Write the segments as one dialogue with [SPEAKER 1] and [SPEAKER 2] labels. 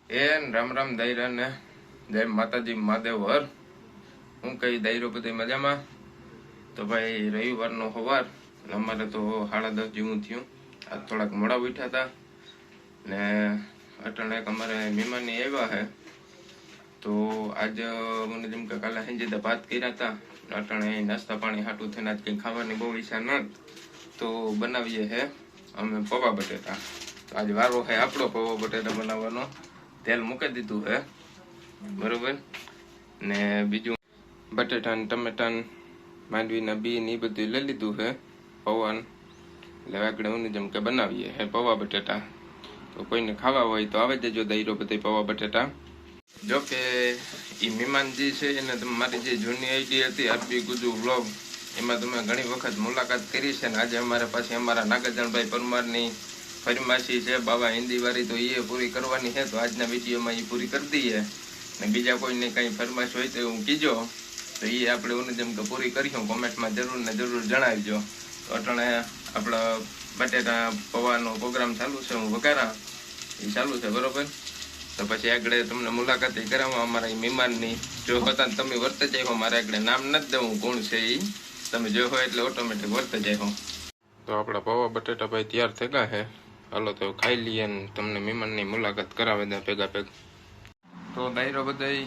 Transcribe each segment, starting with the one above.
[SPEAKER 1] રામ રામ દાયરા ને જય માતાજી મહાદેવ હર. હું કઈ દાયરો બધે મજામાં? તો ભાઈ રવિવારનો સવાર અમારે તો 10:30 જેવું થયું. આજ થોડાક મોડા ઉઠ્યા હતા ને અટાણે અમારે મહેમાની આવ્યા હે. તો આજ મને જેમ કે કાલે સાંજે ભાત કર્યા હતા, અટાણે નાસ્તા પાણી હાટું થઈને આજ કંઈ ખાવાની બહુ ઈચ્છા ન તો બનાવીએ હે અમે પૌવા બટેટા. તો આજ વારો હે આપણો પૌવા બટેટા બનાવવાનો. તેલ મૂકી દીધું હે બરોબર ને બીજું બટેટા ને ટમેટા માંડવીના બી ને એ બધું લઈ લીધું હે પૌવા. એટલે આગળ હું જેમ કે બનાવીએ હે પૌવા બટેટા. તો કોઈને ખાવા હોય તો આવે જજો દાયરો બધે પૌવા બટેટા. જો કે એ મહેમાનજી છે એને મારી જે જૂની આઈડી હતી આરબી ગુજુ વ્લોગ એમાં તમે ઘણી વખત મુલાકાત કરી છે ને આજે અમારે પાછી અમારા નાગરજનભાઈ પરમારની ફરમાશી છે બાવા હિન્દી વાળી, તો એ પૂરી કરવાની છે. તો આજના વિડીયોમાં એ પૂરી કરી દઈએ ને બીજા કોઈને કંઈ ફરમાશ હોય તો હું કીજો તો એ આપણે ઓને જેમ કે પૂરી કરીશું. કોમેન્ટમાં જરૂર ને જરૂર જણાવજો. તો અટાણે આપણા બટેટા પૌવાનો પ્રોગ્રામ ચાલુ છે, હું વઘારા એ ચાલુ છે બરોબર. તો પછી આગળ તમને મુલાકાત કરાવવા અમારા મહેમાનની. જો હતા તમે વર્ત જાય મારે આગળ નામ નથી દેવું કોણ છે એ, તમે જો હોય એટલે ઓટોમેટિક વર્ત જાય. તો આપણા પૌવા બટેટા ભાઈ તૈયાર થઈ ગયા છે. હાલો તો ખાઈ લઈએ ને તમને મહેમાનની મુલાકાત કરાવે દે ભેગા. તો દાયરો બધા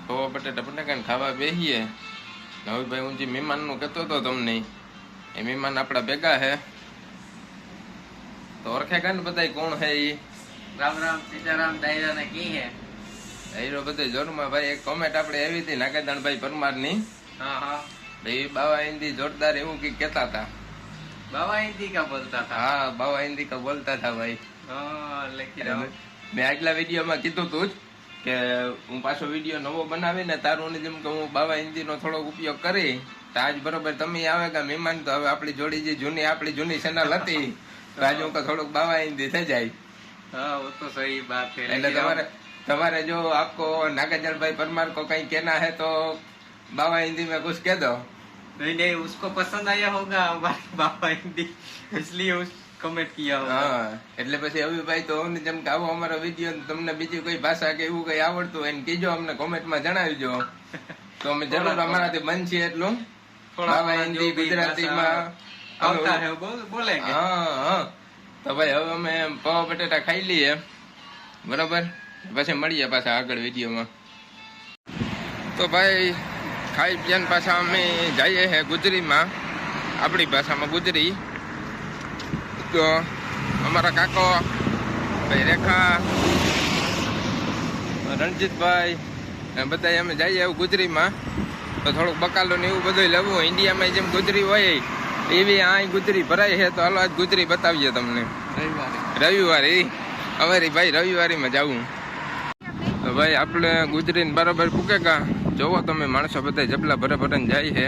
[SPEAKER 1] પૌવા બટેટા બટાકાને ખાવા બેસીએ. હવે ભાઈ હું જે મહેમાનનું કહેતો હતો તમને એ મહેમાન આપણા ભેગા છે. તો ઓળખે ને બધા કોણ છે એ?
[SPEAKER 2] રામ રામ સીતારામ દાયરા ને કી હે
[SPEAKER 1] દાયરો બધા જોરમાં ભાઈ. એક કોમેન્ટ આપણે આવી હતી નાગરજનભાઈ પરમારની.
[SPEAKER 2] हाँ हाँ
[SPEAKER 1] ભાઈ બાવા હિન્દી જોરદાર એવું કઈ કહેતા હતા.
[SPEAKER 2] बाबा हिंदी का बोलता था।
[SPEAKER 1] હા બાવા હિન્દી કા બોલતા था ભાઈ.
[SPEAKER 2] लेकिन
[SPEAKER 1] મેં આગલા વિડીયોમાં કીધું તું જ કે હું પાછો વિડીયો નવો બનાવીને તારું જેમ કે હું બાવા હિન્દીનો થોડો ઉપયોગ કરી તો આજ બરોબર તમે આવે કે મહેમાન. તો હવે આપણી જોડી જે આપણી જૂની ચેનલ હતી તો આજે હું થોડુંક બાવા હિન્દી થઈ જાય.
[SPEAKER 2] हाँ वो तो सही बात है।
[SPEAKER 1] એટલે તમારે જો आपको नागरजनभाई परमार को कहीं कहना है तो बाबा हिंदी में कुछ कह दो.
[SPEAKER 2] नहीं नहीं उसको पसंद आया होगा हमारी बाबा हिंदी, इसलिए उस कमेंट किया होगा।
[SPEAKER 1] હા એટલે પછી હવે ભાઈ તો જેમ કે આવો અમારો વિડીયો તમને બીજી કોઈ ભાષા કે એવું કઈ આવડતું હોય ને કીજો, અમને કોમેન્ટમાં જણાવજો. તો અમે જરૂર અમારાથી બનશે એટલું બાબા હિન્દી ગુજરાતીમાં
[SPEAKER 2] આવતા है बोलेंगे।
[SPEAKER 1] હા તો ભાઈ હવે અમે પૌવા બટેટા ખાઈ લઈએ બરાબર, પછી મળીએ પાછા આગળ વિડીયોમાં. તો ભાઈ ખાઈ પીને પાછા અમે જઈએ છે ગુજરીમાં, આપણી ભાષામાં ગુજરી. તો અમારા કાકો ભાઈ રેખા રણજીતભાઈ બધા અમે જઈએ એવું ગુજરીમાં. તો થોડુંક બકાલો ને એવું બધું લેવું. ઇન્ડિયામાં જેમ ગુજરી હોય એવી આ ગુજરી ભરાય છે. તો હાલો આજ ગુજરી બતાવીએ તમને. રવિવારે અમારી ભાઈ રવિવારીમાં જવું. તો ભાઈ આપણે ગુજરીને બરાબર પૂકેગા. જોવો તમે માણસો બધા જબલા ભરે ભરેને જાય છે.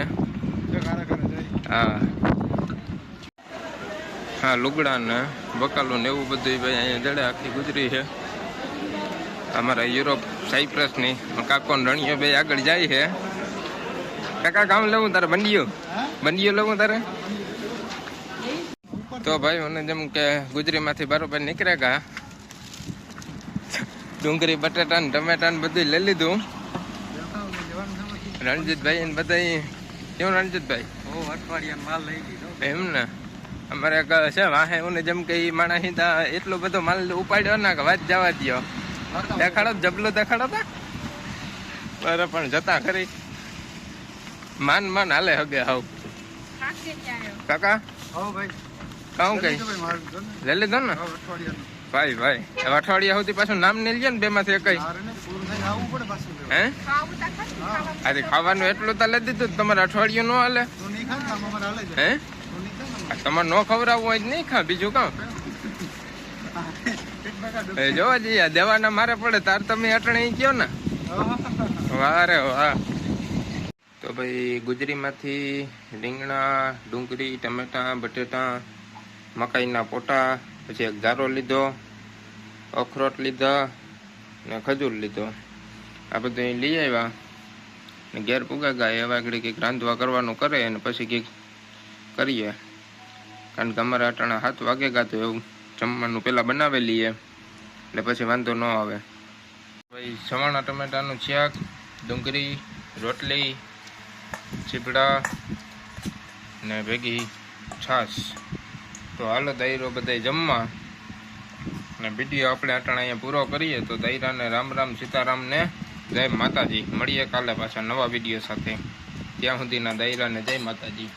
[SPEAKER 1] હા હા લુગડા ને બકાલું ને એવું બધું ભાઈ અહીંયા જડે આખી ગુજરી છે. અમારા યુરોપ સાયપ્રસ ની કાકો રણિયો ભાઈ આગળ જાય છે. કાકા કામ લેવું તારે? બંડીઓ લેવું તારે? તો ભાઈ મને જેમ કે ગુજરીમાંથી બરોબર નીકળ્યા ગયા. ડુંગળી બટાટા ને ટમેટા ને બધું લઈ લીધું. રણજીતભાઈ ને બધા કેવું રણજીતભાઈ
[SPEAKER 2] અઠવાડિયા માલ લઈ લીધો
[SPEAKER 1] એમ ને. અમારે છે વાહે હું જેમ કે એ માણસ એટલો બધો માલ ઉપાડ્યો ના કે વાત જવા દો. દેખાડો જબલો દેખાડો તા બરાબર પણ જતા ખરી માન હાલે હગે હાવ. કાકા કાઉ કઈ લઈ લીધો ને ભાઈ અઠવાડિયા સુધી પાછું નામ નહીં લે ને બે માંથી કઈ હે? અરે ખાવાનું એટલું તો લઈ દીધું તમારે અઠવાડિયું નો હાલે હે? તમારે નો ખવડાવવું હોય જ નહીં ખા બીજું કામ જોવા જઈએ દેવાના મારે પડે તાર તમે અટણે કયો ને. વારે વાહ. તો ભાઈ ગુજરીમાંથી રીંગણા ડુંગળી ટમેટા બટેટા મકાઈના પોટા પછી એક ગારો લીધો, અખરોટ લીધા ને ખજૂર લીધો. આ બધું લઈ આવ્યા ને ઘેર પૂગા ગયા. એવા આગળ કંઈક રાંધવા કરવાનું કરે અને પછી કંઈક કરીએ. કારણ કે અમારે અટાણા 7 વાગે ગયા તો એવું જમવાનું પહેલાં બનાવેલી એટલે પછી વાંધો ન આવે. ભાઈ સવાણા ટમેટાનું શાક, ડુંગળી, રોટલી, ચીપડા ને ભેગી છાશ. તો હાલો દાયરો બધાય જમવા. અને વિડીયો આપણે અટાણા અહીંયા પૂરો કરીએ. તો દાયરાને રામ રામ સીતારામ ને જય માતાજી. મળીએ કાલે પાછા નવા વિડીયો સાથે. ત્યાં સુધીના દાયરાને જય માતાજી.